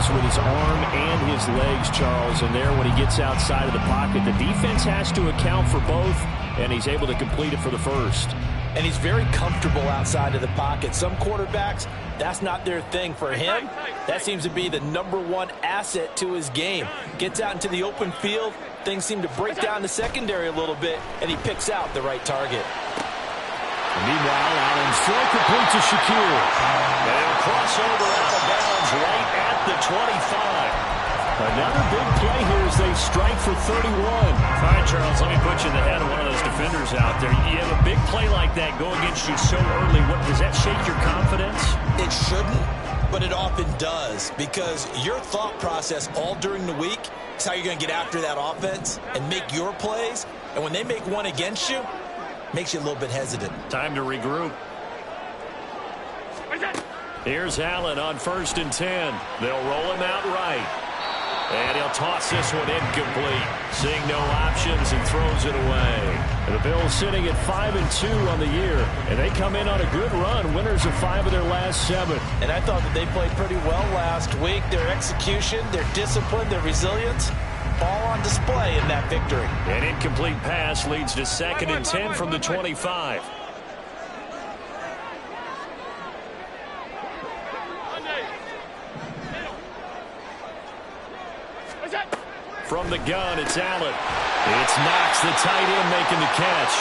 plays with his arm and his legs, Charles. And there, when he gets outside of the pocket, the defense has to account for both, and he's able to complete it for the first. And he's very comfortable outside of the pocket. Some quarterbacks, that's not their thing. For him, that seems to be the #1 asset to his game. Gets out into the open field, things seem to break down the secondary a little bit, and he picks out the right target. Meanwhile, Allen's throw complete to Shakir. And he'll cross over out of bounds right at the 25. Another big play here as they strike for 31. All right, Charles, let me put you in the head of one of those defenders out there. You have a big play like that go against you so early. Does that shake your confidence? It shouldn't, but it often does, because your thought process all during the week is how you're going to get after that offense and make your plays. And when they make one against you, makes you a little bit hesitant. Time to regroup. Here's Allen on 1st and 10. They'll roll him out right. And he'll toss this one incomplete. Seeing no options and throws it away. And the Bills sitting at 5-2 on the year. And they come in on a good run. Winners of 5 of their last 7. And I thought that they played pretty well last week. Their execution, their discipline, their resilience, all on display in that victory. An incomplete pass leads to 2nd and 10 from the 25. From the gun, it's Allen. It's Knox, the tight end, making the catch.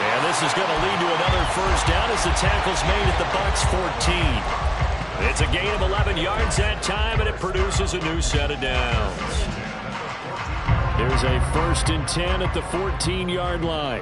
And this is going to lead to another first down as the tackle's made at the Bucs 14. It's a gain of 11 yards that time, and it produces a new set of downs. There's a 1st and 10 at the 14-yard line.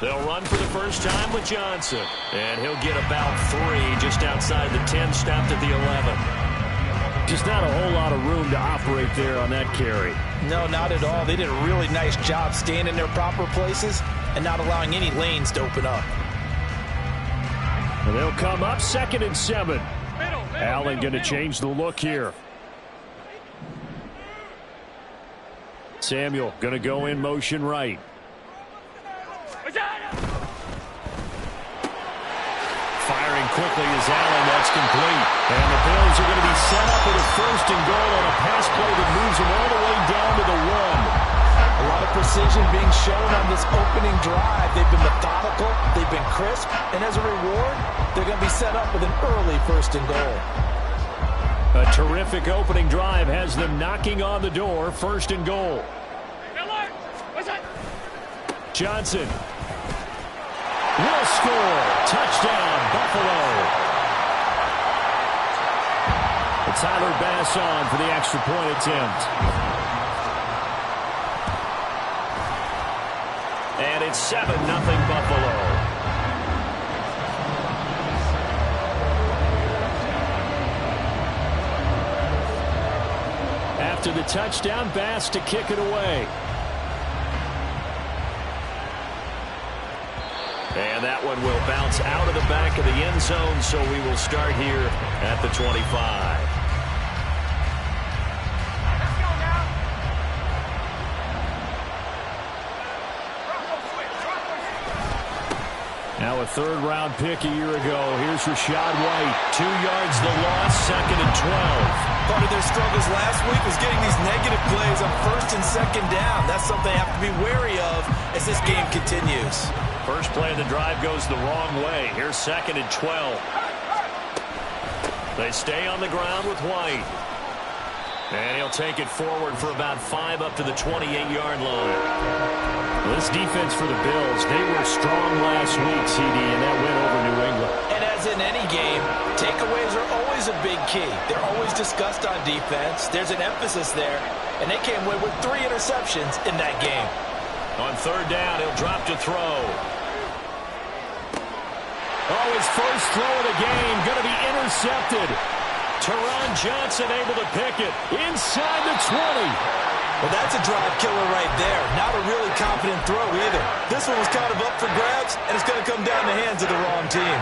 They'll run for the first time with Johnson. And he'll get about 3 just outside the 10, stopped at the 11. Just not a whole lot of room to operate there on that carry. No, not at all. They did a really nice job staying in their proper places and not allowing any lanes to open up. And they'll come up 2nd and 7. Allen going to change the look here. Samuel going to go in motion right. Firing quickly is Allen. That's complete. And the Bills are going to be set up with a 1st and goal on a pass play that moves them all the way down to the 1. A lot of precision being shown on this opening drive. They've been methodical. They've been crisp. And as a reward, they're going to be set up with an early 1st and goal. A terrific opening drive has them knocking on the door. 1st and goal. Johnson will score. Touchdown, Buffalo. Tyler Bass on for the extra point attempt. And it's 7-0 Buffalo. After the touchdown, Bass to kick it away. And that one will bounce out of the back of the end zone, so we will start here at the 25. Now a 3rd-round pick a year ago. Here's Rachaad White. 2 yards the loss, 2nd and 12. Part of their struggles last week was getting these negative plays on 1st and 2nd down. That's something they have to be wary of as this game continues. First play of the drive goes the wrong way. Here's 2nd and 12. They stay on the ground with White. And he'll take it forward for about 5 up to the 28-yard line. Well, this defense for the Bills, they were strong last week, CD, and that win over New England. And as in any game, takeaways are always a big key. They're always discussed on defense. There's an emphasis there. And they came away with 3 interceptions in that game. On 3rd down, he'll drop to throw. Oh, his first throw of the game going to be intercepted. Teron Johnson able to pick it inside the 20. Well, that's a drive killer right there. Not a really confident throw either. This one was kind of up for grabs, and it's going to come down the hands of the wrong team.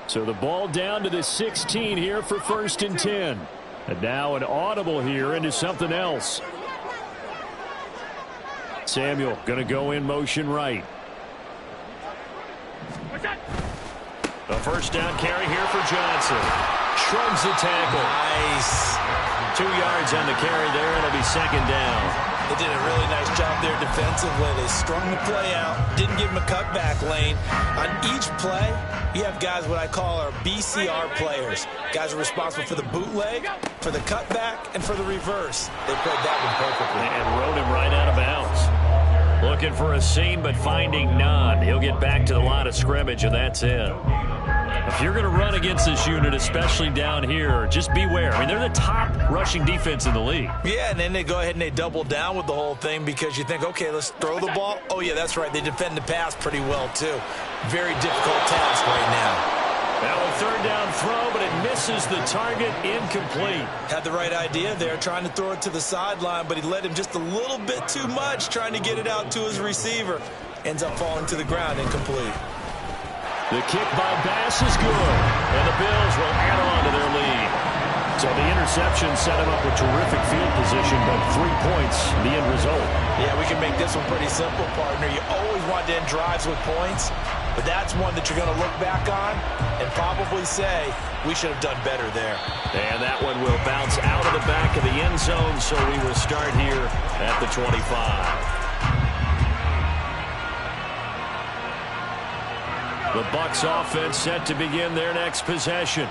So the ball down to the 16 here for 1st and 10. And now an audible here into something else. Samuel going to go in motion right. A 1st down carry here for Johnson. Shrugs the tackle. Nice. 2 yards on the carry there. It'll be 2nd down. They did a really nice job there defensively. They strung the play out, didn't give him a cutback lane. On each play, you have guys what I call our BCR players. Guys are responsible for the bootleg, for the cutback, and for the reverse. They played that one perfectly. And rode him right out of bounds. Looking for a seam, but finding none. He'll get back to the line of scrimmage, and that's it. If you're going to run against this unit, especially down here, just beware. I mean, they're the top rushing defense in the league. Yeah, and then they go ahead and they double down with the whole thing because you think, okay, let's throw the ball. Oh, yeah, that's right. They defend the pass pretty well, too. Very difficult task right now. Now a 3rd down throw, but it misses the target, incomplete. Had the right idea there, trying to throw it to the sideline, but he led him just a little bit too much, trying to get it out to his receiver. Ends up falling to the ground, incomplete. The kick by Bass is good, and the Bills will add on to their lead. So the interception set him up with terrific field position, but 3 points, the end result. Yeah, we can make this one pretty simple, partner. You always want to end drives with points, but that's one that you're going to look back on and probably say, we should have done better there. And that one will bounce out of the back of the end zone, so we will start here at the 25. The Bucs offense set to begin their next possession.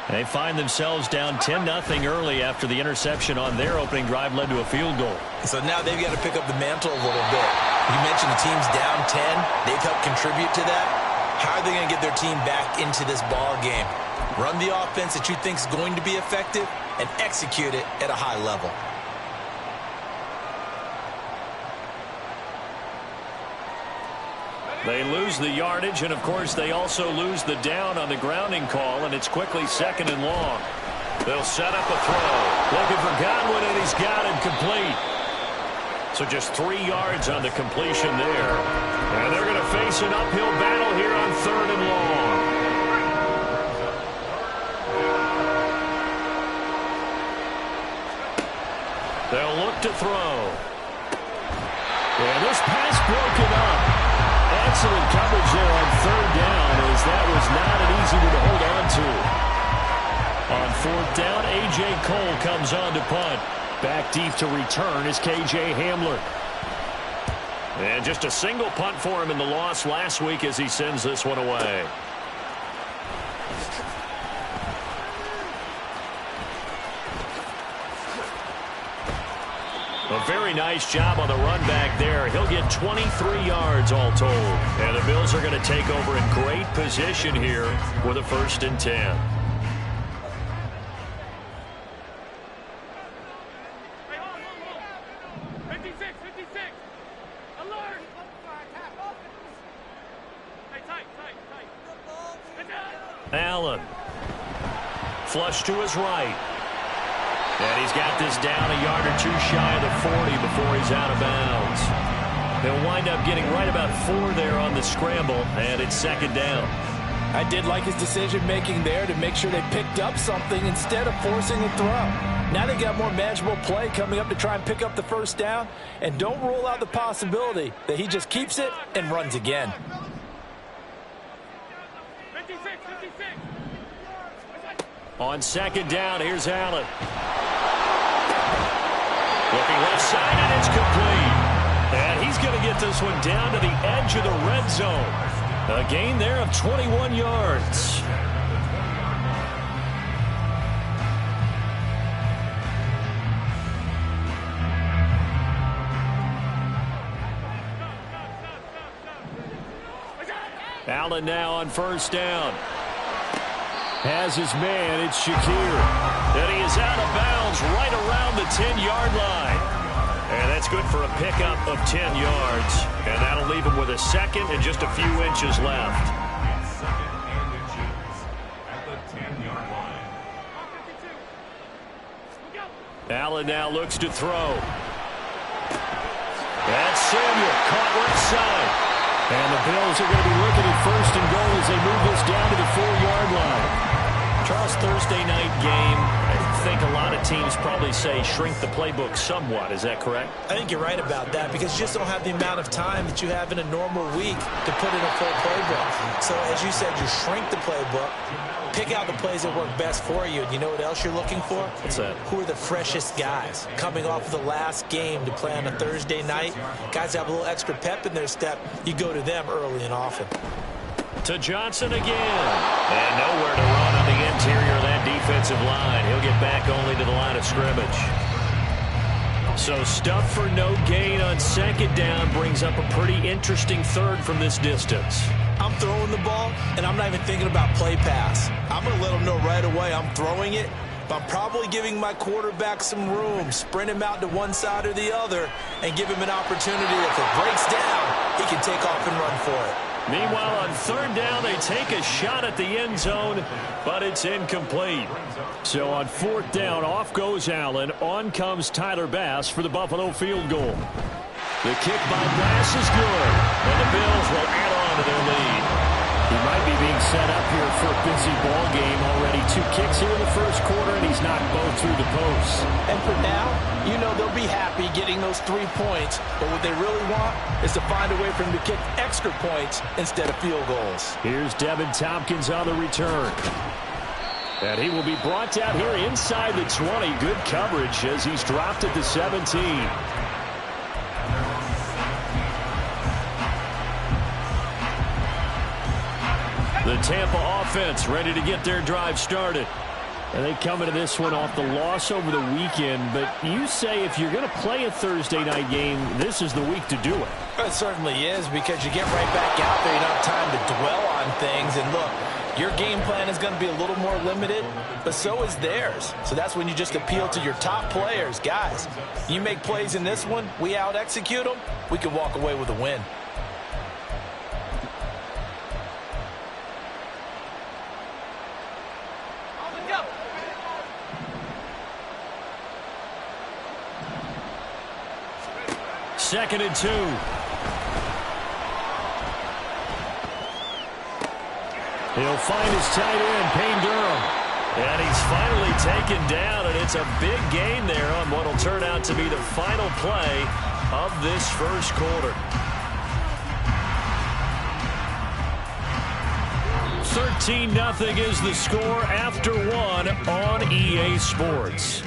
They find themselves down 10-0 early after the interception on their opening drive led to a field goal. So now they've got to pick up the mantle a little bit. You mentioned the team's down 10. They've helped contribute to that. How are they going to get their team back into this ball game? Run the offense that you think is going to be effective and execute it at a high level. They lose the yardage, and, of course, they also lose the down on the grounding call, and it's quickly 2nd and long. They'll set up a throw. Looking for Godwin, and he's got him complete. So just 3 yards on the completion there. And they're going to face an uphill battle here on 3rd and long. They'll look to throw. And this pass broken up. Excellent coverage there on 3rd down, as that was not an easy one to hold on to. On 4th down, A.J. Cole comes on to punt. Back deep to return is K.J. Hamler. And just a single punt for him in the loss last week as he sends this one away. A very nice job on the run back there. He'll get 23 yards all told. And the Bills are going to take over in great position here with a 1st and 10. Allen. Flush to his right. And he's got this down a yard or 2 shy of the 40 before he's out of bounds. They'll wind up getting right about 4 there on the scramble, and it's 2nd down. I did like his decision-making there to make sure they picked up something instead of forcing a throw. Now they got more manageable play coming up to try and pick up the 1st down, and don't rule out the possibility that he just keeps it and runs again. On 2nd down, here's Allen. Looking left side, and it's complete. And he's going to get this one down to the edge of the red zone. A gain there of 21 yards. Allen now on 1st down. Has his man, it's Shakir. And he is out of bounds right around the 10-yard line. And that's good for a pickup of 10 yards. And that'll leave him with a 2nd and just a few inches left. Allen now looks to throw. That's Samuel, caught left side. And the Bills are going to be looking at 1st and goal as they move this down to the 4-yard line. Thursday night game, I think a lot of teams probably say shrink the playbook somewhat. Is that correct? I think you're right about that because you just don't have the amount of time that you have in a normal week to put in a full playbook. So as you said, you shrink the playbook, pick out the plays that work best for you. And you know what else you're looking for? What's that? Who are the freshest guys coming off of the last game to play on a Thursday night? Guys have a little extra pep in their step. You go to them early and often. To Johnson again. And nowhere to run on the interior of that defensive line. He'll get back only to the line of scrimmage. So stuff for no gain on second down brings up a pretty interesting third from this distance. I'm throwing the ball, and I'm not even thinking about play pass. I'm going to let them know right away I'm throwing it, but I'm probably giving my quarterback some room, sprint him out to one side or the other, and give him an opportunity. If it breaks down, he can take off and run for it. Meanwhile, on third down, they take a shot at the end zone, but it's incomplete. So on fourth down, off goes Allen. On comes Tyler Bass for the Buffalo field goal. The kick by Bass is good, and the Bills will add on to their lead. He might be being set up here for a busy ball game already. 2 kicks here in the first quarter, and he's knocked both through the posts. And for now, you know they'll be happy getting those 3 points, but what they really want is to find a way for him to kick extra points instead of field goals. Here's Devin Tompkins on the return. And he will be brought down here inside the 20. Good coverage as he's dropped at the 17. The Tampa offense ready to get their drive started. And they come into this one off the loss over the weekend. But you say if you're going to play a Thursday night game, this is the week to do it. It certainly is because you get right back out there. You don't have time to dwell on things. And look, your game plan is going to be a little more limited, but so is theirs. So that's when you just appeal to your top players. Guys, you make plays in this one, we out-execute them, we can walk away with a win. Second and 2. He'll find his tight end, Payne Durham. And he's finally taken down, and it's a big gain there on what will turn out to be the final play of this first quarter. 13-0 is the score after 1 on EA Sports.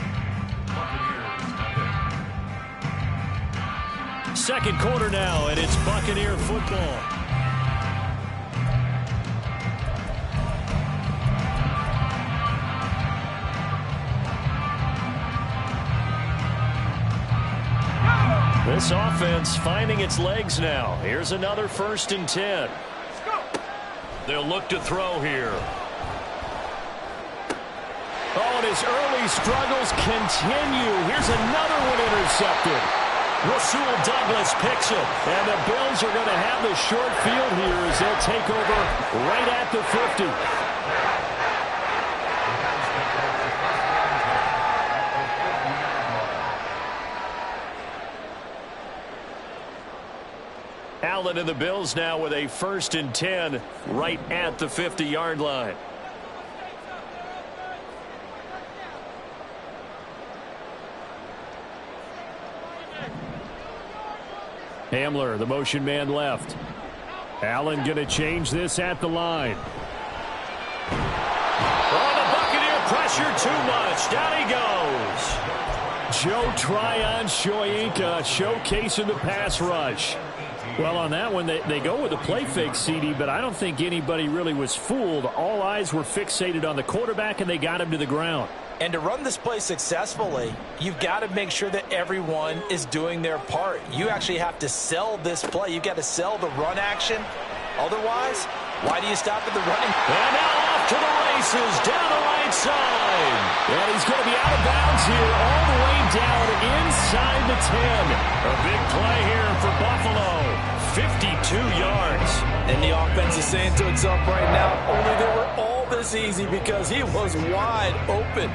Second quarter now, and it's Buccaneer football. This offense finding its legs now. Here's another 1st and 10. They'll look to throw here. Oh, and his early struggles continue. Here's another one intercepted. Rasul Douglas picks it, and the Bills are going to have the short field here as they'll take over right at the 50. Allen and the Bills now with a 1st and 10 right at the 50-yard line. Hamler, the motion man left. Allen going to change this at the line. Oh, the Buccaneer pressure too much. Down he goes. Joe Tryon-Shoyinka showcasing the pass rush. Well, on that one, they go with the play fake, CD, but I don't think anybody really was fooled. All eyes were fixated on the quarterback, and they got him to the ground. And to run this play successfully, you've got to make sure that everyone is doing their part. You actually have to sell this play. You've got to sell the run action. Otherwise, why do you stop at the running? And now off to the races, down the right side. And he's going to be out of bounds here, all the way down inside the 10. A big play here for Buffalo. 52 yards. And the offense is saying to itself right now, only they were all this easy because he was wide open.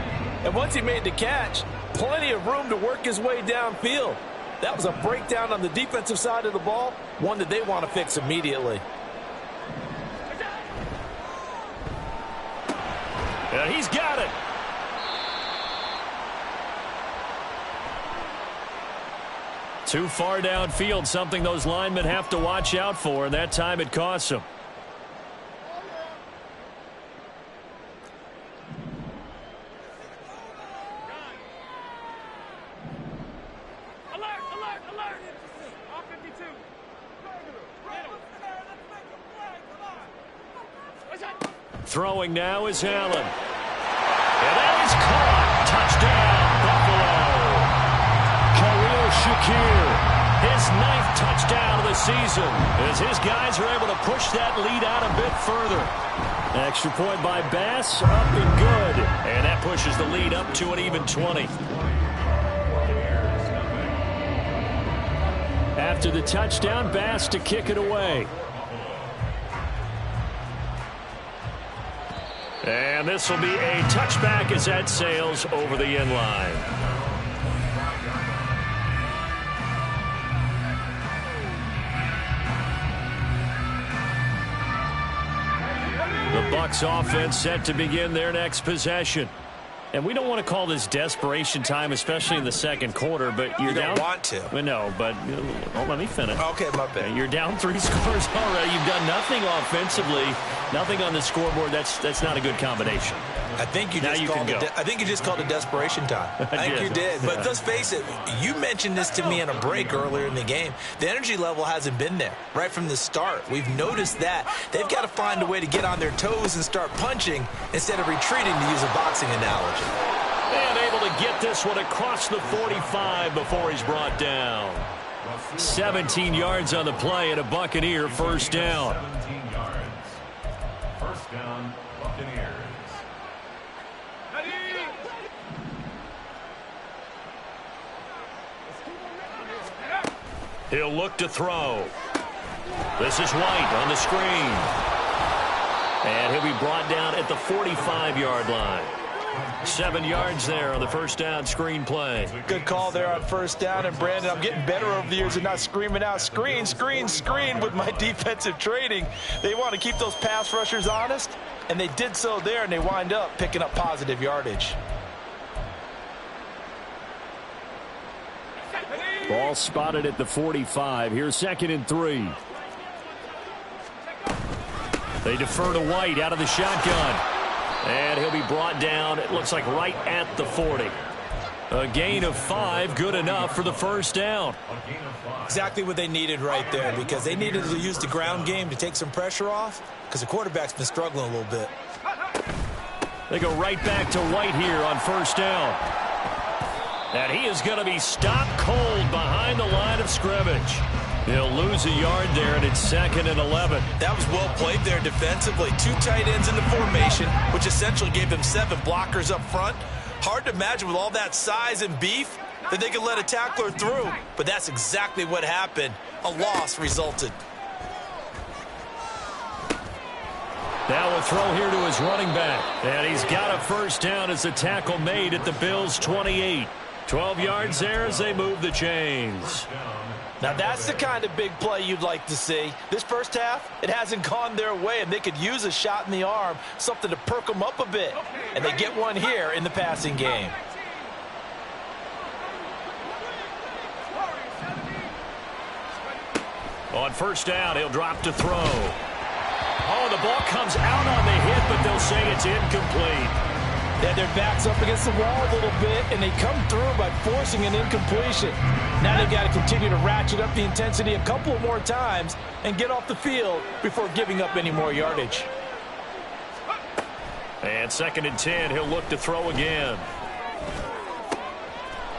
And once he made the catch, plenty of room to work his way downfield. That was a breakdown on the defensive side of the ball, one that they want to fix immediately. A And he's got it. Too far downfield, something those linemen have to watch out for, and that time it costs them. Throwing now is Allen. And that is caught. Touchdown, Buffalo. Khalil Shakir, his 9th touchdown of the season, as his guys are able to push that lead out a bit further. Extra point by Bass, up and good. And that pushes the lead up to an even 20. After the touchdown, Bass to kick it away. And this will be a touchback as that sails over the end line. The Bucs offense set to begin their next possession. And we don't want to call this desperation time, especially in the second quarter, but you're down. You don't want to. No, but let me finish. Okay, my bad. You're down 3 scores already. You've done nothing offensively, nothing on the scoreboard. That's not a good combination. I think you just called it desperation time. I think you did. But let's face it, you mentioned this to me in a break earlier in the game. The energy level hasn't been there right from the start. We've noticed that. They've got to find a way to get on their toes and start punching instead of retreating, to use a boxing analogy. And able to get this one across the 45 before he's brought down. 17 yards on the play and a Buccaneer first down. 17 yards. First down, Buccaneers. He'll look to throw. This is White on the screen. And he'll be brought down at the 45-yard line. 7 yards there on the first down screen play. Good call there on first down. And, Brandon, I'm getting better over the years and not screaming out, screen, screen, screen with my defensive training. They want to keep those pass rushers honest, and they did so there, and they wind up picking up positive yardage. Ball spotted at the 45. Here's 2nd and 3. They defer to White out of the shotgun. And he'll be brought down, it looks like, right at the 40. A gain of 5, good enough for the first down. Exactly what they needed right there, because they needed to use the ground game to take some pressure off, because the quarterback's been struggling a little bit. They go right back to White here on first down. And he is going to be stopped cold behind the line of scrimmage. He'll lose a yard there, and it's 2nd and 11. That was well played there defensively. 2 tight ends in the formation, which essentially gave them 7 blockers up front. Hard to imagine with all that size and beef that they could let a tackler through, but that's exactly what happened. A loss resulted. Now we'll throw here to his running back. And he's got a first down as the tackle made at the Bills' 28. 12 yards there as they move the chains. Now that's the kind of big play you'd like to see. This first half, it hasn't gone their way, and they could use a shot in the arm, something to perk them up a bit. And they get one here in the passing game. On first down, he'll drop to throw. Oh, the ball comes out on the hit, but they'll say it's incomplete. They had their backs up against the wall a little bit, and they come through by forcing an incompletion. Now they've got to continue to ratchet up the intensity a couple more times and get off the field before giving up any more yardage. And 2nd and 10, he'll look to throw again.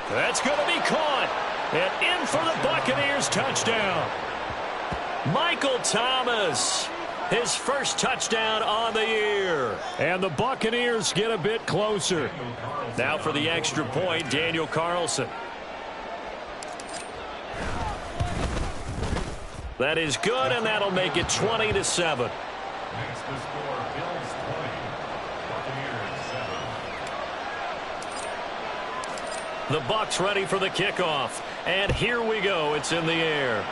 That's going to be caught. And in for the Buccaneers touchdown. Michael Thomas. His first touchdown on the year. And the Buccaneers get a bit closer. Now for the extra point, Daniel Carlson. That is good, and that'll make it 20-7. Next to score, Bills 20, Buccaneers 7. The Bucs ready for the kickoff. And here we go. It's in the air.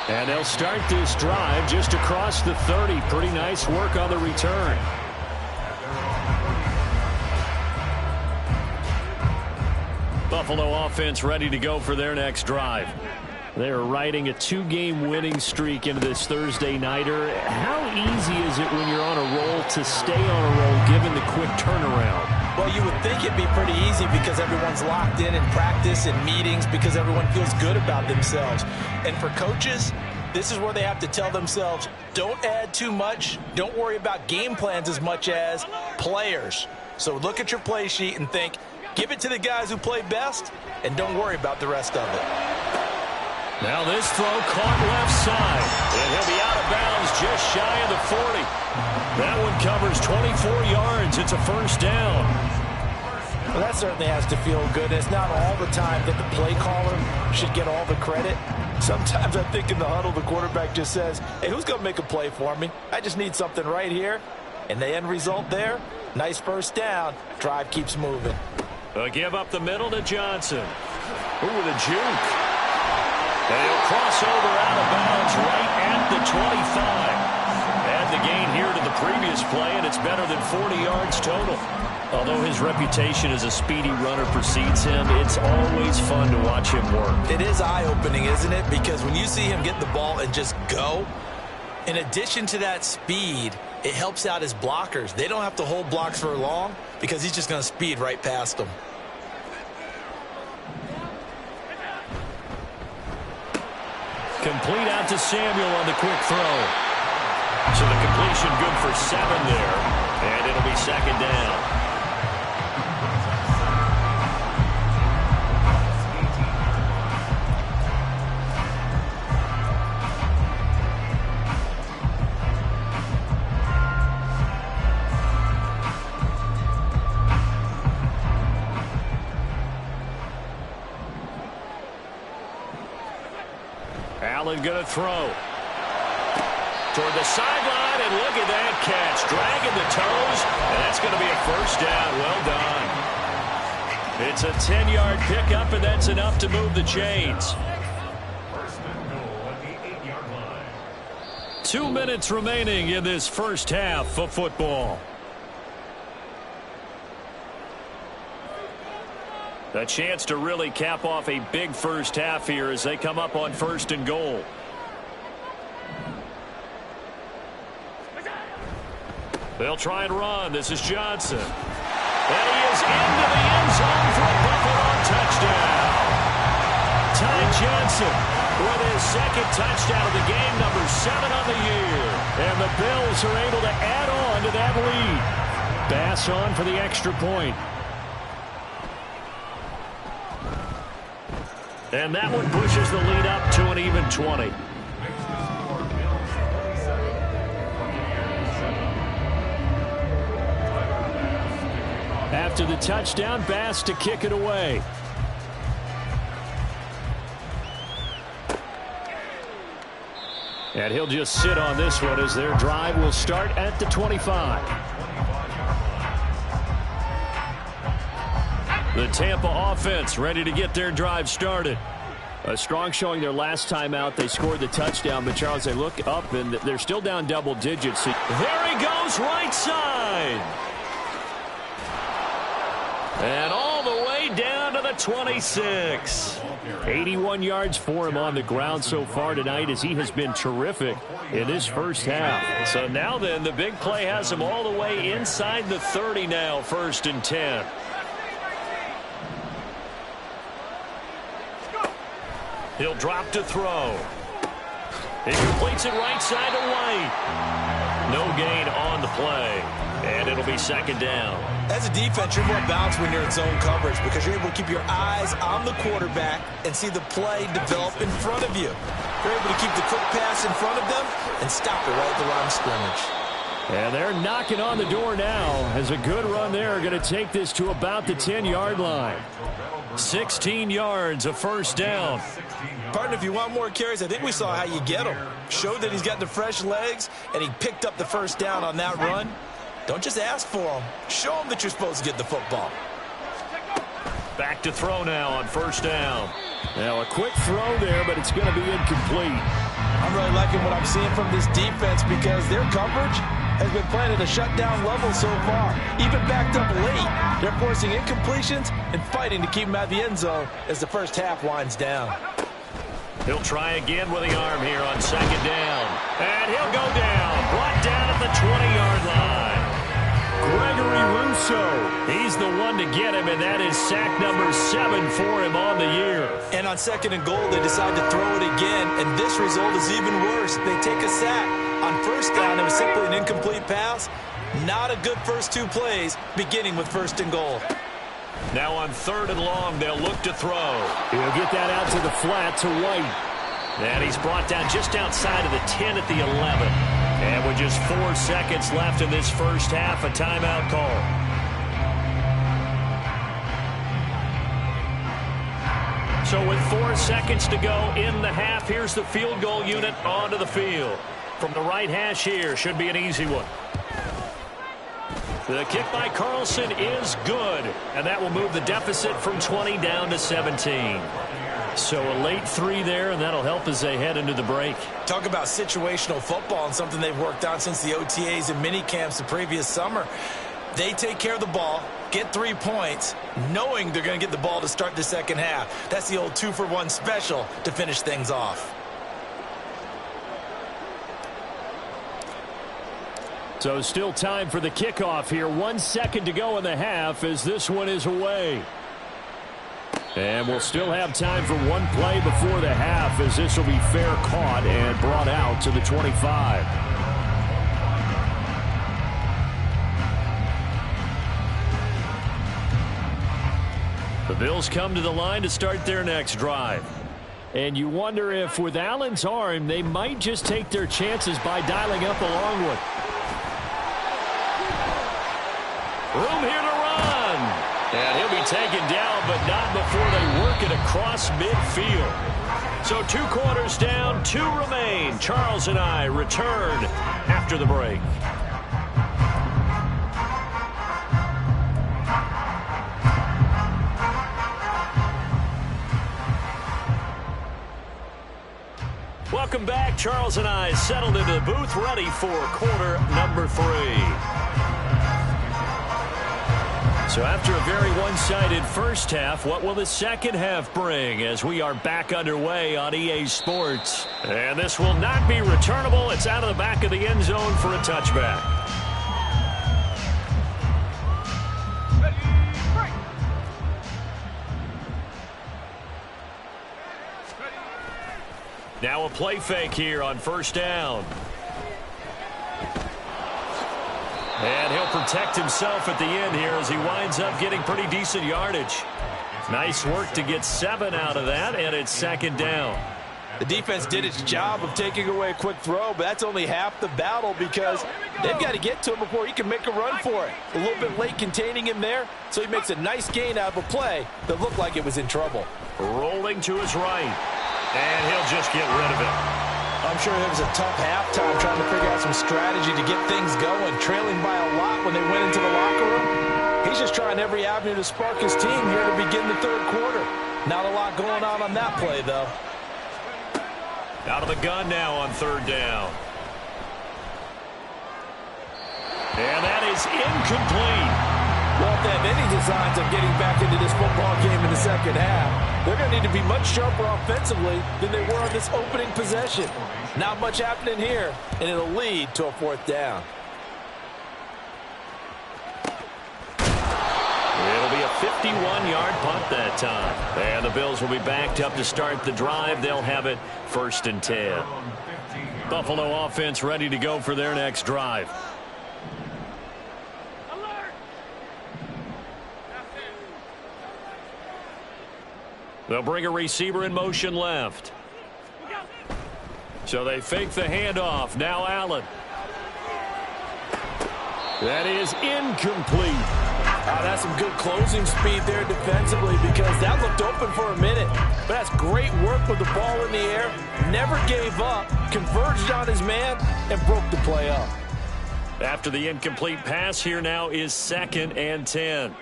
And they'll start this drive just across the 30. Pretty nice work on the return. Buffalo offense ready to go for their next drive. They're riding a 2-game winning streak into this Thursday nighter. How easy is it when you're on a roll to stay on a roll given the quick turnaround? Well, you would think it'd be pretty easy because everyone's locked in practice and meetings because everyone feels good about themselves. And for coaches, this is where they have to tell themselves, don't add too much. Don't worry about game plans as much as players. So look at your play sheet and think, give it to the guys who play best and don't worry about the rest of it. Now this throw caught left side. And he'll be out of bounds just shy of the 40. That one covers 24 yards. It's a first down. Well, that certainly has to feel good. It's not all the time that the play caller should get all the credit. Sometimes I think in the huddle, the quarterback just says, hey, who's going to make a play for me? I just need something right here. And the end result there, nice first down. Drive keeps moving. A give up the middle to Johnson. Ooh, with a juke. And he'll cross over out of bounds right at the 25. And the gain here to the previous play, and it's better than 40 yards total. Although his reputation as a speedy runner precedes him, it's always fun to watch him work. It is eye-opening, isn't it? Because when you see him get the ball and just go, in addition to that speed, it helps out his blockers. They don't have to hold blocks for long because he's just going to speed right past them. Complete out to Samuel on the quick throw. So the completion good for 7 there. And it'll be second down. Allen going to throw. Toward the sideline, and look at that catch. Dragging the toes, and that's going to be a first down. Well done. It's a 10-yard pickup, and that's enough to move the chains. First and goal at the 8-yard line. 2 minutes remaining in this first half of football. A chance to really cap off a big first half here as they come up on first and goal. They'll try and run. This is Johnson. And he is into the end zone for a Buffalo touchdown. Ty Johnson with his second touchdown of the game, number 7 on the year. And the Bills are able to add on to that lead. Bass on for the extra point. And that one pushes the lead up to an even 20. After the touchdown, Bass to kick it away. And he'll just sit on this one as their drive will start at the 25. The Tampa offense ready to get their drive started. A strong showing their last time out. They scored the touchdown, but Charles, they look up and they're still down double digits. There he goes, right side. And all the way down to the 26. 81 yards for him on the ground so far tonight as he has been terrific in this first half. So now then, the big play has him all the way inside the 30 now, 1st and 10. He'll drop to throw. He completes it right side to White. No gain on the play. And it'll be second down. As a defense, you're more balanced when you're in zone coverage because you're able to keep your eyes on the quarterback and see the play develop in front of you. You're able to keep the quick pass in front of them and stop it right at the line of scrimmage. And they're knocking on the door now as a good run there. Going to take this to about the 10-yard line. 16 yards, a first down. Partner, if you want more carries, I think we saw how you get them. Showed that he's got the fresh legs, and he picked up the first down on that run. Don't just ask for them. Show them that you're supposed to get the football. Back to throw now on first down. Now a quick throw there, but it's going to be incomplete. I'm really liking what I'm seeing from this defense because their coverage has been playing at a shutdown level so far. Even backed up late, they're forcing incompletions and fighting to keep them out of the end zone as the first half winds down. He'll try again with the arm here on second down. And he'll go down. Brought down at the 20-yard line. Gregory Rousseau. He's the one to get him, and that is sack number 7 for him on the year. And on second and goal, they decide to throw it again, and this result is even worse. They take a sack. On first down, it was simply an incomplete pass. Not a good first 2 plays, beginning with first and goal. Now on third and long, they'll look to throw. He'll get that out to the flat to White. And he's brought down just outside of the 10 at the 11. And with just 4 seconds left in this first half, a timeout call. So with 4 seconds to go in the half, here's the field goal unit onto the field. From the right hash here, should be an easy one. The kick by Carlson is good, and that will move the deficit from 20 down to 17. So a late 3 there, and that'll help as they head into the break. Talk about situational football and something they've worked on since the OTAs and mini camps the previous summer. They take care of the ball, get 3 points, knowing they're going to get the ball to start the second half. That's the old 2-for-1 special to finish things off. So still time for the kickoff here. 1 second to go in the half as this one is away. And we'll still have time for one play before the half as this will be fair caught and brought out to the 25. The Bills come to the line to start their next drive. And you wonder if with Allen's arm, they might just take their chances by dialing up a long one. Room here to run. And he'll be taken down, but not before they work it across midfield. So 2 quarters down, 2 remain. Charles and I return after the break. Welcome back. Charles and I settled into the booth, ready for quarter number 3. So after a very one-sided first half, what will the second half bring as we are back underway on EA Sports? And this will not be returnable. It's out of the back of the end zone for a touchback. Now a play fake here on first down. And he'll protect himself at the end here as he winds up getting pretty decent yardage. Nice work to get 7 out of that, and it's second down. The defense did its job of taking away a quick throw, but that's only half the battle because they've got to get to him before he can make a run for it. A little bit late containing him there, so he makes a nice gain out of a play that looked like it was in trouble. Rolling to his right, and he'll just get rid of it. I'm sure it was a tough halftime trying to figure out some strategy to get things going, trailing by a lot when they went into the locker room. He's just trying every avenue to spark his team here to begin the third quarter. Not a lot going on that play, though. Out of the gun now on third down. And that is incomplete. Well, if they have any designs of getting back into this football game in the second half, they're going to need to be much sharper offensively than they were on this opening possession. Not much happening here, and it'll lead to a 4th down. It'll be a 51-yard punt that time. And the Bills will be backed up to start the drive. They'll have it 1st and 10. Buffalo offense ready to go for their next drive. They'll bring a receiver in motion left. So they fake the handoff. Now Allen. That is incomplete. That's some good closing speed there defensively because that looked open for a minute. But that's great work with the ball in the air. Never gave up, converged on his man, and broke the play up. After the incomplete pass, here now is 2nd and 10.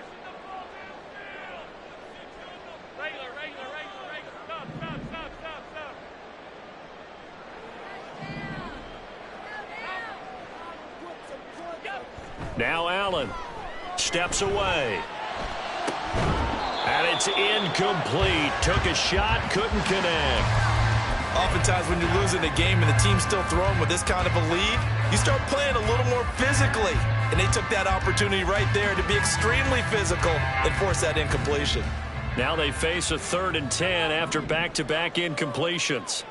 Now Allen steps away. And it's incomplete. Took a shot, couldn't connect. Oftentimes when you're losing a game and the team's still throwing with this kind of a lead, you start playing a little more physically. And they took that opportunity right there to be extremely physical and force that incompletion. Now they face a 3rd and 10 after back-to-back incompletions.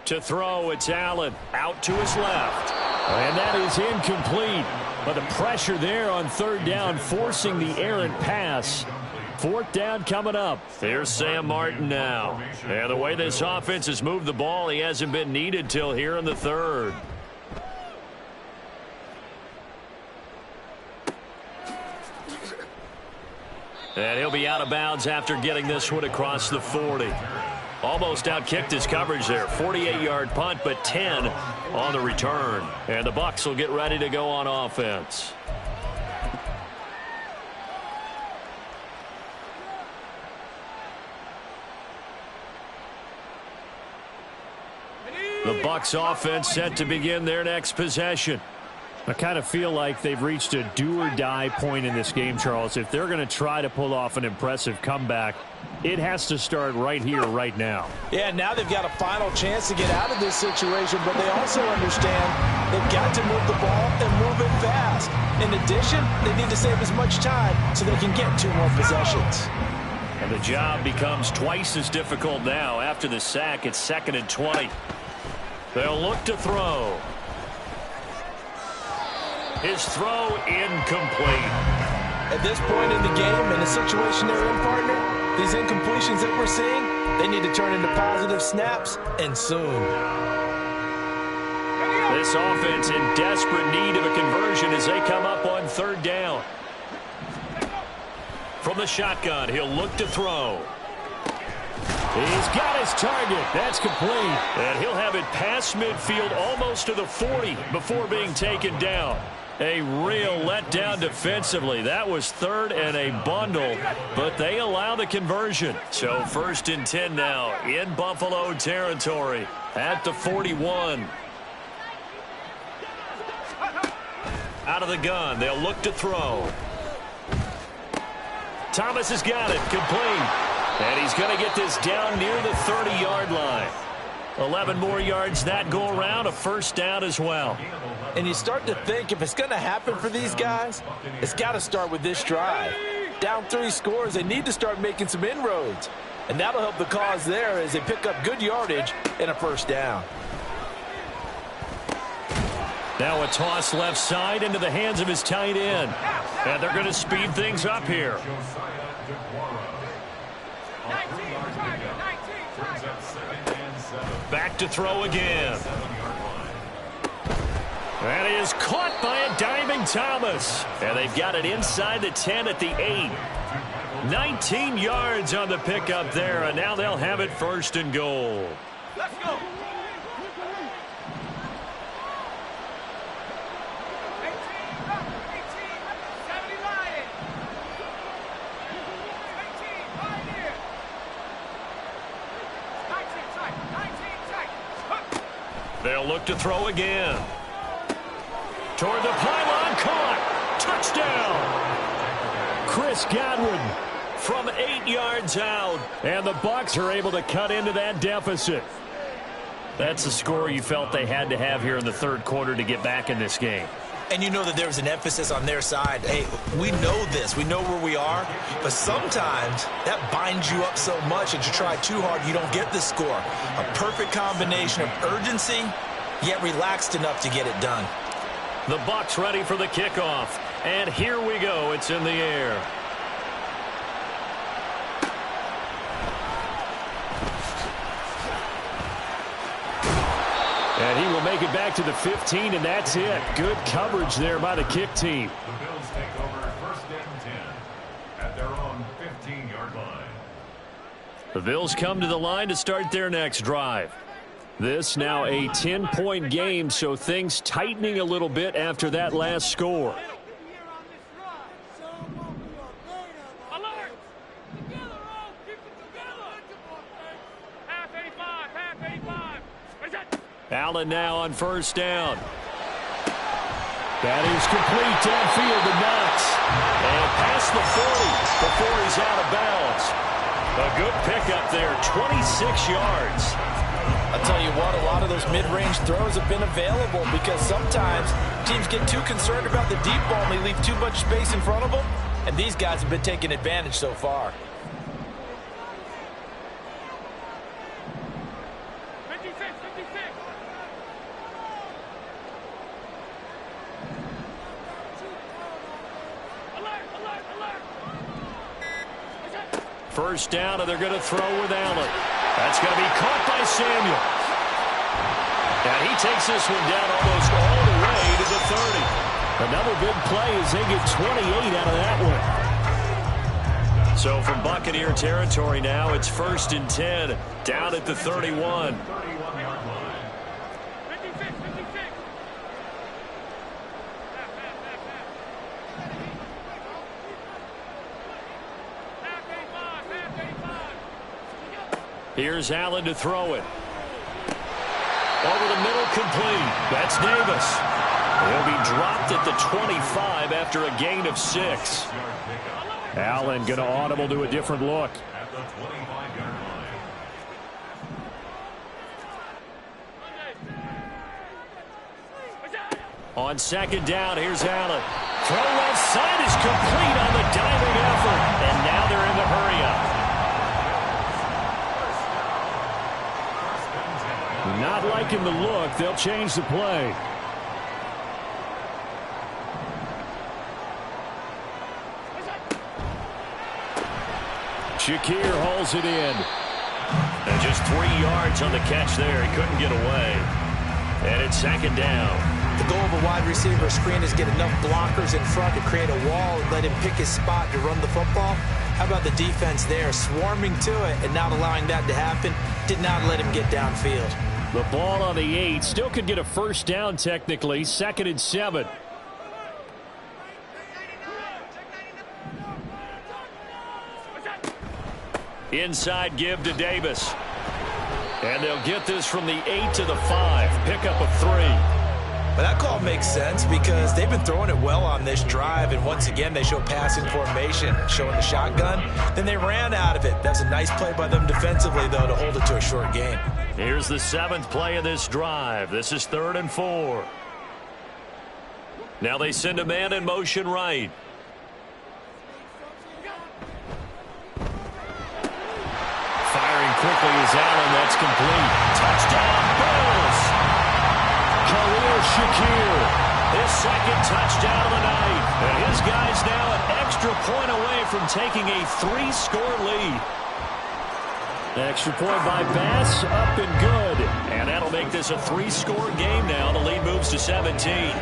To throw, it's Allen. Out to his left. And that is incomplete. But the pressure there on 3rd down, forcing the errant pass. 4th down coming up. Here's Sam Martin now. And the way this offense has moved the ball, he hasn't been needed till here in the 3rd. And he'll be out of bounds after getting this one across the 40. Almost outkicked his coverage there. 48-yard punt, but 10 on the return. And the Bucs will get ready to go on offense. The Bucs offense set to begin their next possession. I kind of feel like they've reached a do-or-die point in this game, Charles. If they're going to try to pull off an impressive comeback, it has to start right here, right now. Yeah, now they've got a final chance to get out of this situation, but they also understand they've got to move the ball and move it fast. In addition, they need to save as much time so they can get 2 more possessions. And the job becomes twice as difficult now. After the sack, it's 2nd and 20. They'll look to throw. His throw incomplete. At this point in the game, in the situation they're in, partner, these incompletions that we're seeing, they need to turn into positive snaps, and soon. This offense in desperate need of a conversion as they come up on 3rd down. From the shotgun, he'll look to throw. He's got his target. That's complete. And he'll have it past midfield almost to the 40 before being taken down. A real letdown defensively. That was 3rd and a bundle, but they allow the conversion. So 1st and 10 now in Buffalo territory at the 41. Out of the gun, they'll look to throw. Thomas has got it, complete. And he's going to get this down near the 30-yard line. 11 more yards that go around, a 1st down as well. And you start to think if it's going to happen for these guys, it's got to start with this drive. Down 3 scores, they need to start making some inroads. And that'll help the cause there as they pick up good yardage and a 1st down. Now a toss left side into the hands of his tight end. And they're going to speed things up here. Back to throw again. And he is caught by a diving Thomas. And they've got it inside the 10 at the 8. 19 yards on the pickup there, and now they'll have it 1st and goal. Let's go. 19, they'll look to throw again. Toward the pylon, caught. Touchdown. Chris Godwin from 8 yards out. And the Bucs are able to cut into that deficit. That's the score you felt they had to have here in the 3rd quarter to get back in this game. And you know that there was an emphasis on their side. Hey, we know this. We know where we are. But sometimes that binds you up so much that you try too hard, you don't get the score. A perfect combination of urgency, yet relaxed enough to get it done. The Bucs ready for the kickoff. And here we go. It's in the air. And he will make it back to the 15, and that's it. Good coverage there by the kick team. The Bills take over 1st and 10 at their own 15-yard line. The Bills come to the line to start their next drive. This now a 10-point game, so things tightening a little bit after that last score. Allen now on 1st down. That is complete downfield to Knox. And past the 40 before he's out of bounds. A good pickup there, 26 yards. I'll tell you what, a lot of those mid-range throws have been available because sometimes teams get too concerned about the deep ball and they leave too much space in front of them. And these guys have been taking advantage so far. 56, 56. Alert, alert, alert. First down, and they're going to throw with Allen. That's going to be caught by Samuel. And he takes this one down almost all the way to the 30. Another big play as they get 28 out of that one. So from Buccaneer territory now, it's 1st and 10, down at the 31. 31-yard line. 56, 56. Half 85. Here's Allen to throw it. Over the middle, complete. That's Davis. He'll be dropped at the 25 after a gain of 6. Allen going to audible to a different look. At the 25-yard line. On second down, here's Allen. Throw left side is complete on the diving effort. And now they're in the hurry-up. Not liking the look. They'll change the play. Shakir hauls it in. And just 3 yards on the catch there. He couldn't get away. And it's second down. The goal of a wide receiver screen is get enough blockers in front to create a wall and let him pick his spot to run the football. How about the defense there, swarming to it and not allowing that to happen? Did not let him get downfield. The ball on the 8. Still could get a first down technically. 2nd and 7. Inside give to Davis. And they'll get this from the 8 to the 5. Pickup of 3. But that call makes sense because they've been throwing it well on this drive, and once again they show passing formation, showing the shotgun. Then they ran out of it. That's a nice play by them defensively, though, to hold it to a short gain. Here's the 7th play of this drive. This is 3rd and 4. Now they send a man in motion right. Firing quickly is Allen. That's complete. Touchdown, Bills! Khalil Shakir. His 2nd touchdown of the night. And his guy's now an extra point away from taking a 3-score lead. Extra point by Bass, up and good. And that'll make this a 3-score game now. The lead moves to 17.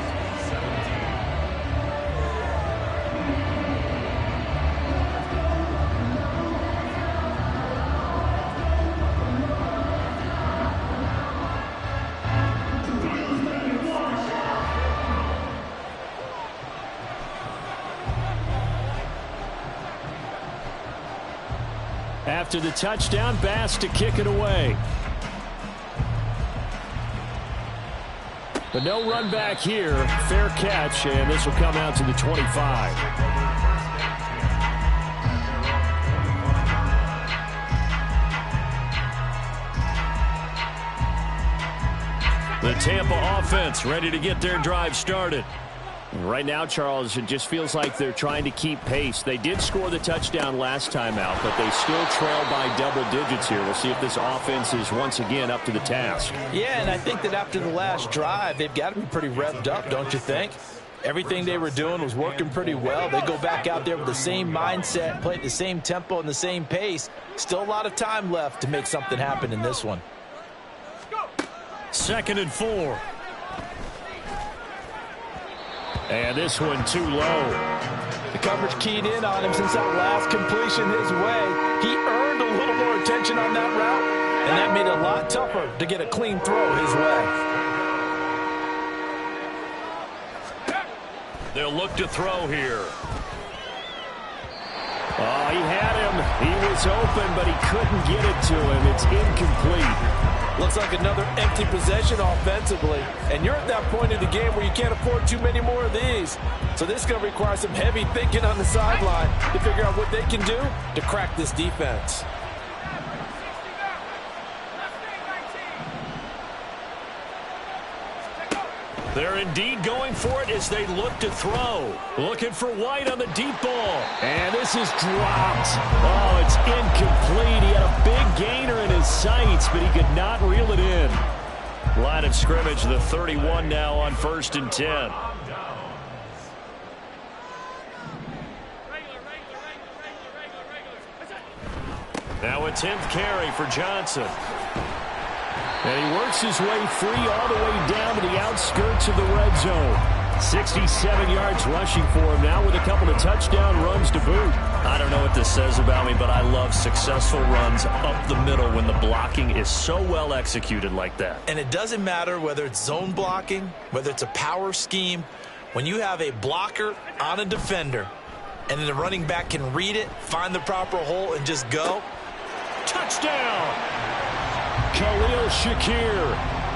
After the touchdown, Bass to kick it away. But no run back here. Fair catch, and this will come out to the 25. The Tampa offense ready to get their drive started. Right now, Charles, it just feels like they're trying to keep pace. They did score the touchdown last time out, but they still trail by double digits here. We'll see if this offense is once again up to the task. Yeah, and I think that after the last drive, they've got to be pretty revved up, don't you think? Everything they were doing was working pretty well. They go back out there with the same mindset, play at the same tempo and the same pace. Still a lot of time left to make something happen in this one. 2nd and 4. And this one too low. The coverage keyed in on him since that last completion his way. He earned a little more attention on that route, and that made it a lot tougher to get a clean throw his way. They'll look to throw here. Oh, he had him. He was open, but he couldn't get it to him. It's incomplete. Looks like another empty possession offensively. And you're at that point in the game where you can't afford too many more of these. So this is going to require some heavy thinking on the sideline to figure out what they can do to crack this defense. They're indeed going for it as they look to throw. Looking for White on the deep ball. And this is dropped. Oh, it's incomplete. He had a big gainer in his sights, but he could not reel it in. Line of scrimmage, the 31 now on 1st and 10. Now a 10th carry for Johnson. And he works his way free all the way down to the outskirts of the red zone. 67 yards rushing for him now with a couple of touchdown runs to boot. I don't know what this says about me, but I love successful runs up the middle when the blocking is so well executed like that. And it doesn't matter whether it's zone blocking, whether it's a power scheme. When you have a blocker on a defender and then the running back can read it, find the proper hole, and just go. Touchdown! Khalil Shakir,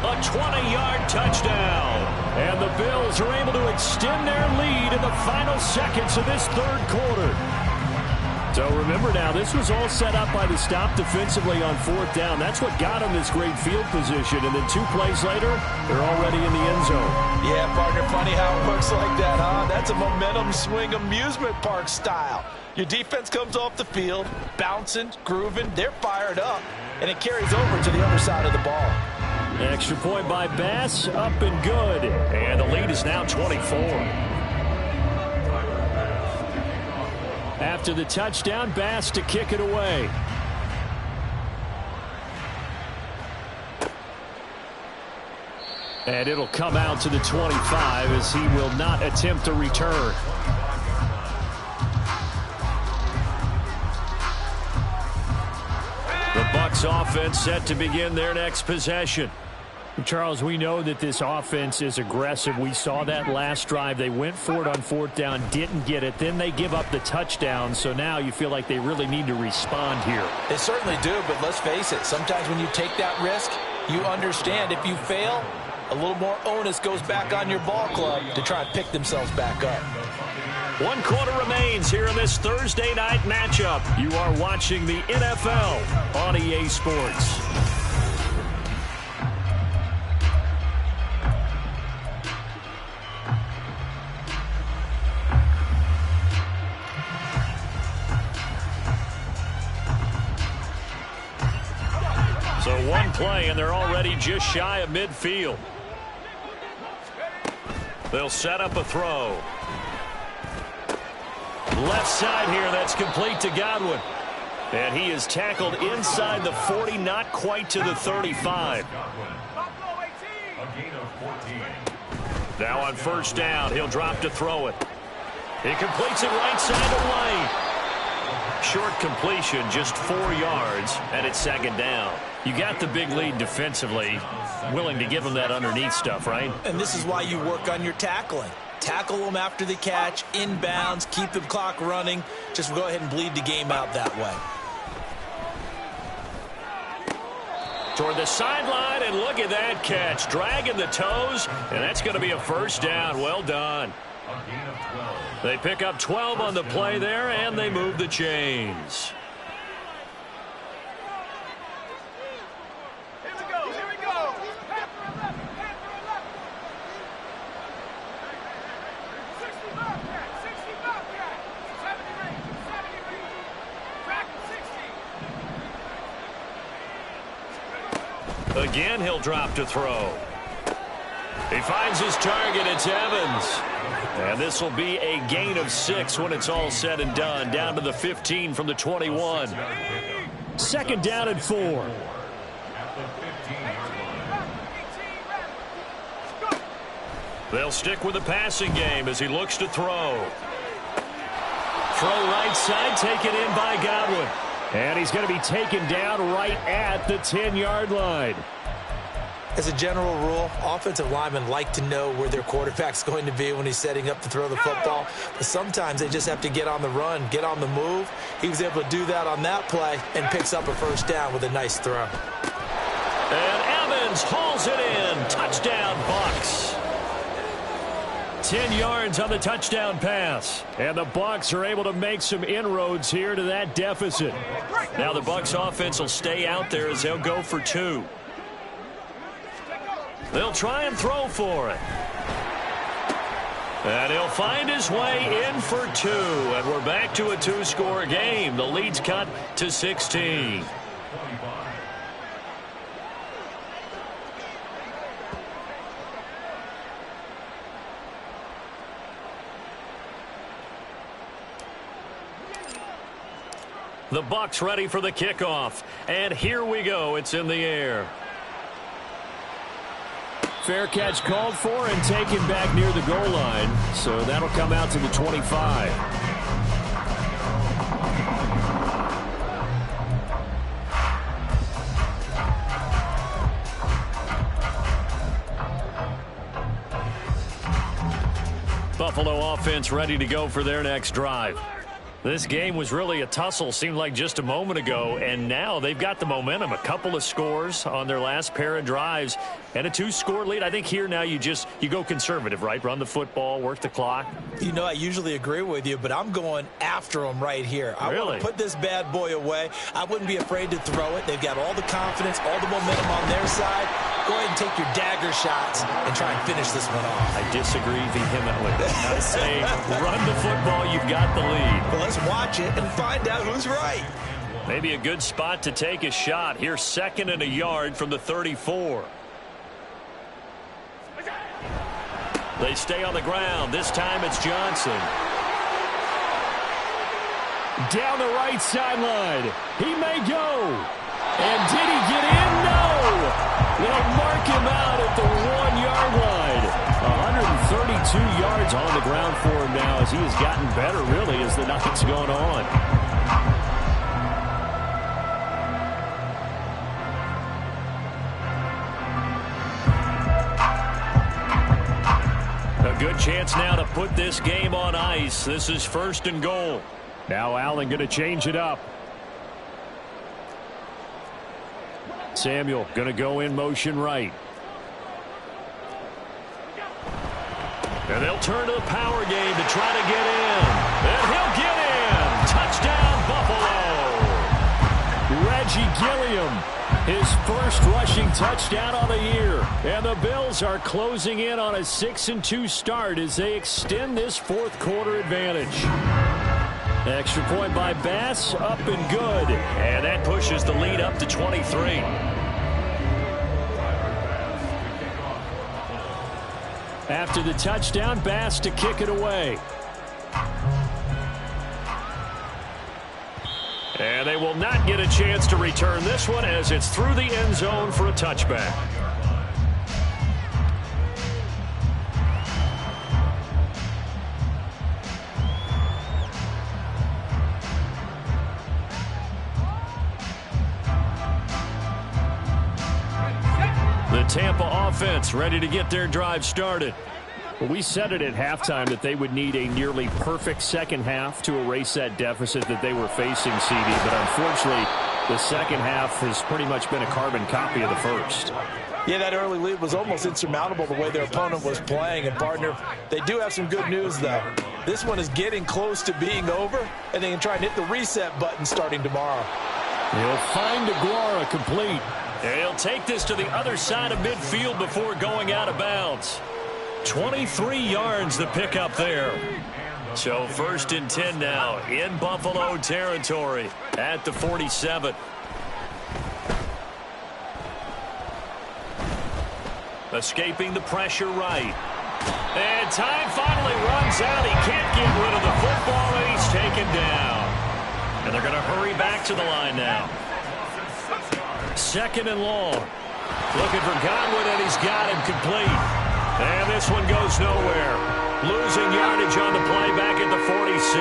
a 20-yard touchdown. And the Bills are able to extend their lead in the final seconds of this third quarter. So remember now, this was all set up by the stop defensively on 4th down. That's what got them this great field position. And then 2 plays later, they're already in the end zone. Yeah, partner, funny how it works like that, huh? That's a momentum swing amusement park style. Your defense comes off the field, bouncing, grooving, they're fired up, and it carries over to the other side of the ball. Extra point by Bass, up and good. And the lead is now 24. After the touchdown, Bass to kick it away. And it'll come out to the 25 as he will not attempt a return. The Bucs offense set to begin their next possession. Charles, we know that this offense is aggressive. We saw that last drive. They went for it on 4th down, didn't get it. Then they give up the touchdown. So now you feel like they really need to respond here. They certainly do, but let's face it. Sometimes when you take that risk, you understand if you fail, a little more onus goes back on your ball club to try and pick themselves back up. 1 quarter remains here in this Thursday night matchup. You are watching the NFL on EA Sports. So 1 play, and they're already just shy of midfield. They'll set up a throw. Left side here, that's complete to Godwin. And he is tackled inside the 40, not quite to the 35. Now on 1st down, he'll drop to throw it. He completes it right side to White. Short completion, just 4 yards, and it's 2nd down. You got the big lead defensively, willing to give them that underneath stuff, right? And this is why you work on your tackling. Tackle them after the catch, inbounds, keep the clock running. Just go ahead and bleed the game out that way. Toward the sideline, and look at that catch. Dragging the toes, and that's going to be a 1st down. Well done. They pick up 12 on the play there, and they move the chains. Again, he'll drop to throw. He finds his target. It's Evans. And this will be a gain of 6 when it's all said and done. Down to the 15 from the 21. 2nd down and 4. They'll stick with the passing game as he looks to throw. Throw right side, taken in by Godwin. And he's going to be taken down right at the 10-yard line. As a general rule, offensive linemen like to know where their quarterback's going to be when he's setting up to throw the football. But sometimes they just have to get on the run, get on the move. He was able to do that on that play and picks up a 1st down with a nice throw. And Evans hauls it in. Touchdown, Bucs. 10 yards on the touchdown pass. And the Bucs are able to make some inroads here to that deficit. Now the Bucs offense will stay out there as they'll go for 2. They'll try and throw for it. And he'll find his way in for 2. And we're back to a 2-score game. The lead's cut to 16. The Bucs ready for the kickoff. And here we go. It's in the air. Fair catch called for and taken back near the goal line. So that'll come out to the 25. Buffalo offense ready to go for their next drive. This game was really a tussle, seemed like just a moment ago, and now they've got the momentum. A couple of scores on their last pair of drives and a 2-score lead. I think here now you go conservative, right? Run the football, work the clock. You know, I usually agree with you, but I'm going after them right here. I want to put this bad boy away. I wouldn't be afraid to throw it. They've got all the confidence, all the momentum on their side. Go ahead and take your dagger shots and try and finish this one off. I disagree vehemently. I say run the football, you've got the lead. Well, let's watch it and find out who's right. Maybe a good spot to take a shot. Here's 2nd and a yard from the 34. They stay on the ground. This time it's Johnson. Down the right sideline. He may go. And did he get in? No. They'll mark him out at the 1-yard line. 132 yards on the ground for him now as he has gotten better, really, as the night's gone on. A good chance now to put this game on ice. This is 1st and goal. Now Allen going to change it up. Samuel going to go in motion right. And they'll turn to the power game to try to get in. And he'll get in. Touchdown, Buffalo. Reggie Gilliam, his first rushing touchdown on the year. And the Bills are closing in on a 6-2 start as they extend this 4th quarter advantage. Extra point by Bass, up and good. And that pushes the lead up to 23. After the touchdown, Bass to kick it away. And they will not get a chance to return this one as it's through the end zone for a touchback. The Tampa offense ready to get their drive started. Well, we said it at halftime that they would need a nearly perfect second half to erase that deficit that they were facing, CD. But unfortunately, the second half has pretty much been a carbon copy of the first. Yeah, that early lead was almost insurmountable the way their opponent was playing. And, partner, they do have some good news, though. This one is getting close to being over, and they can try and hit the reset button starting tomorrow. He'll find Aguara complete. He'll take this to the other side of midfield before going out of bounds. 23 yards the pickup there. So 1st and 10 now in Buffalo territory at the 47. Escaping the pressure right. And time finally runs out. He can't get rid of the football, and he's taken down. And they're going to hurry back to the line now. 2nd and long. Looking for Godwin, and he's got him complete. And this one goes nowhere. Losing yardage on the play back at the 46.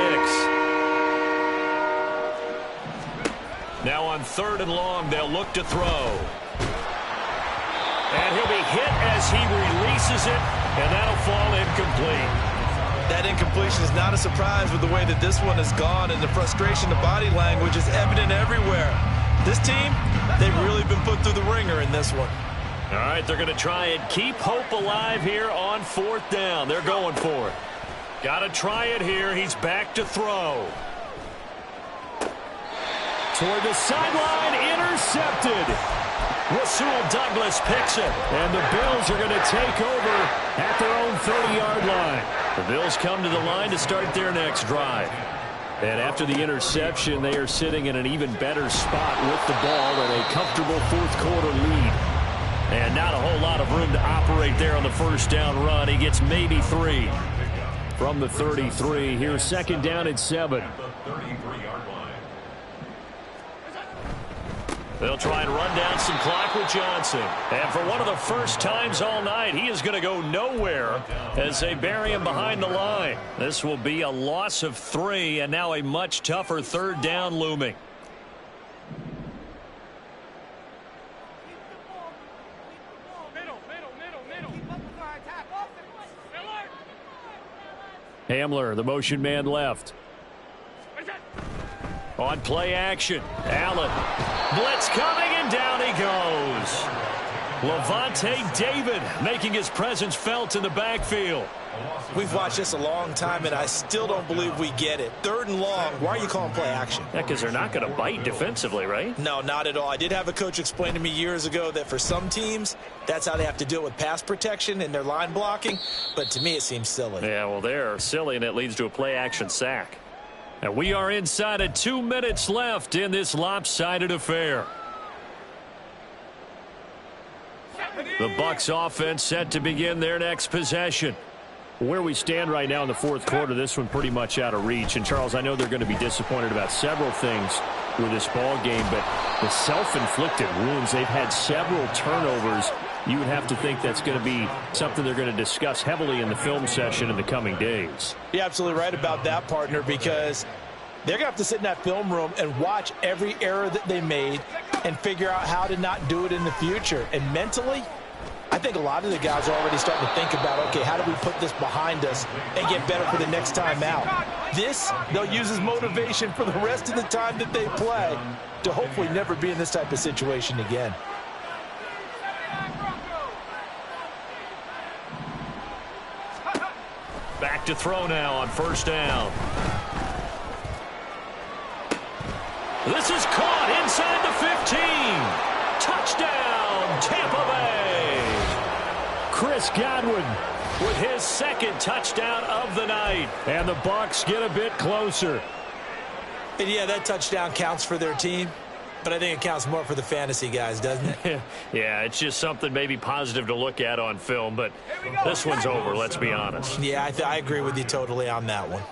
Now on 3rd and long, they'll look to throw. And he'll be hit as he releases it, and that'll fall incomplete. That incompletion is not a surprise with the way that this one has gone, and the frustration, the body language is evident everywhere. This team, they've really been put through the ringer in this one. All right, they're going to try and keep hope alive here on 4th down. They're going for it. Got to try it here. He's back to throw. Toward the sideline, intercepted. Rasul Douglas picks it. And the Bills are going to take over at their own 30-yard line. The Bills come to the line to start their next drive. And after the interception, they are sitting in an even better spot with the ball and a comfortable 4th quarter lead. And not a whole lot of room to operate there on the first down run. He gets maybe 3. From the 33, here's 2nd down and 7. They'll try and run down some clock with Johnson. And for one of the first times all night, he is going to go nowhere as they bury him behind the line. This will be a loss of 3, and now a much tougher 3rd down looming. Hamler, the motion man left. On play action, Allen. Blitz coming, and down he goes. Levante David making his presence felt in the backfield. We've watched this a long time, and I still don't believe we get it. 3rd and long, why are you calling play action? Yeah, because they're not going to bite defensively, right? No, not at all. I did have a coach explain to me years ago that for some teams, that's how they have to deal with pass protection and their line blocking. But to me, it seems silly. Yeah, well, they're silly, and it leads to a play action sack. And we are inside of 2 minutes left in this lopsided affair. The Bucs offense set to begin their next possession. Where we stand right now in the 4th quarter, this one pretty much out of reach. And, Charles, I know they're going to be disappointed about several things with this ball game, but the self-inflicted wounds, they've had several turnovers. You would have to think that's going to be something they're going to discuss heavily in the film session in the coming days. You're absolutely right about that, partner, because they're going to have to sit in that film room and watch every error that they made and figure out how to not do it in the future. And mentally, I think a lot of the guys are already starting to think about, okay, how do we put this behind us and get better for the next time out? This, they'll use as motivation for the rest of the time that they play to hopefully never be in this type of situation again. Back to throw now on 1st down. This is caught inside the 15. Touchdown, Tampa Bay. Chris Godwin with his 2nd touchdown of the night. And the Bucs get a bit closer. And yeah, that touchdown counts for their team, but I think it counts more for the fantasy guys, doesn't it? Yeah, it's just something maybe positive to look at on film, but this one's over, let's be honest. Yeah, I agree with you totally on that one.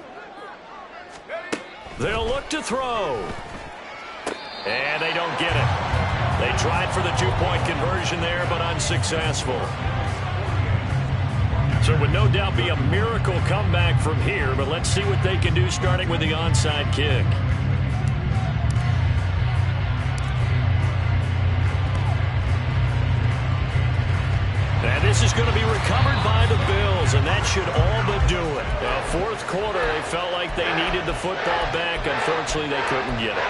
They'll look to throw. And they don't get it. They tried for the 2-point conversion there, but unsuccessful. So it would no doubt be a miracle comeback from here, but let's see what they can do starting with the onside kick. And this is going to be recovered by the Bills, and that should all but do it. 4th quarter, they felt like they needed the football back. Unfortunately, they couldn't get it.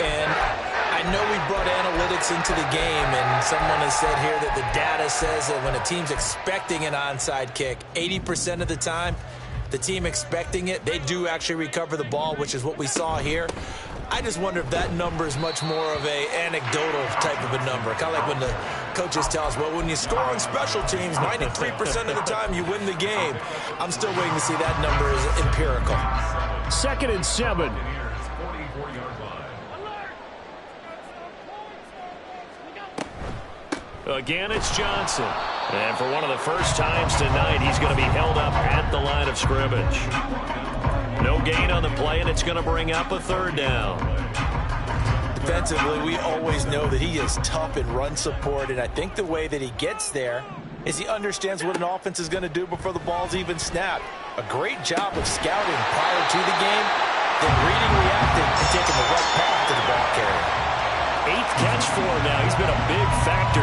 And I know we brought analytics into the game, and someone has said here that the data says that when a team's expecting an onside kick, 80% of the time, the team expecting it, they do actually recover the ball, which is what we saw here. I just wonder if that number is much more of a anecdotal type of a number. Kind of like when the coaches tell us, well, when you score on special teams, 93% of the time you win the game. I'm still waiting to see that number is empirical. 2nd and 7. Again, it's Johnson. And for one of the first times tonight, he's going to be held up at the line of scrimmage. No gain on the play, and it's going to bring up a 3rd down. Defensively, we always know that he is tough in run support, and I think the way that he gets there is he understands what an offense is going to do before the ball's even snapped. A great job of scouting prior to the game, then reading, reacting, and taking the right path to the ball carrier. 8th catch for him now. He's been a big factor,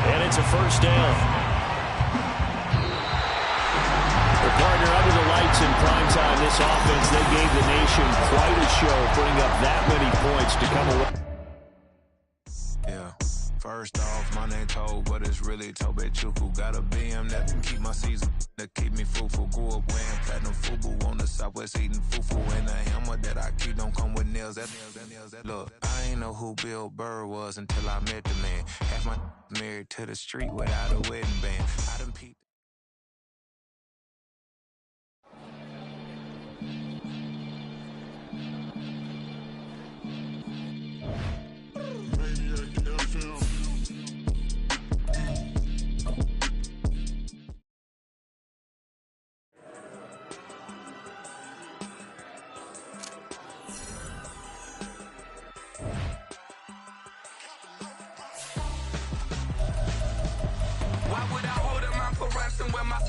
and it's a 1st down. The partner under the lights in prime time, this offense, they gave the nation quite a show, putting up that many points to come away. First off, my name Toad, but it's really Tobe Chuku. Got a BM that can keep my season, that keep me fruitful. Grew up wearing platinum FUBU on the southwest eating fufu. And the hammer that I keep don't come with nails. Look, I ain't know who Bill Burr was until I met the man. Half my married to the street without a wedding band. I done peeped. Why would I hold a man for ransom when my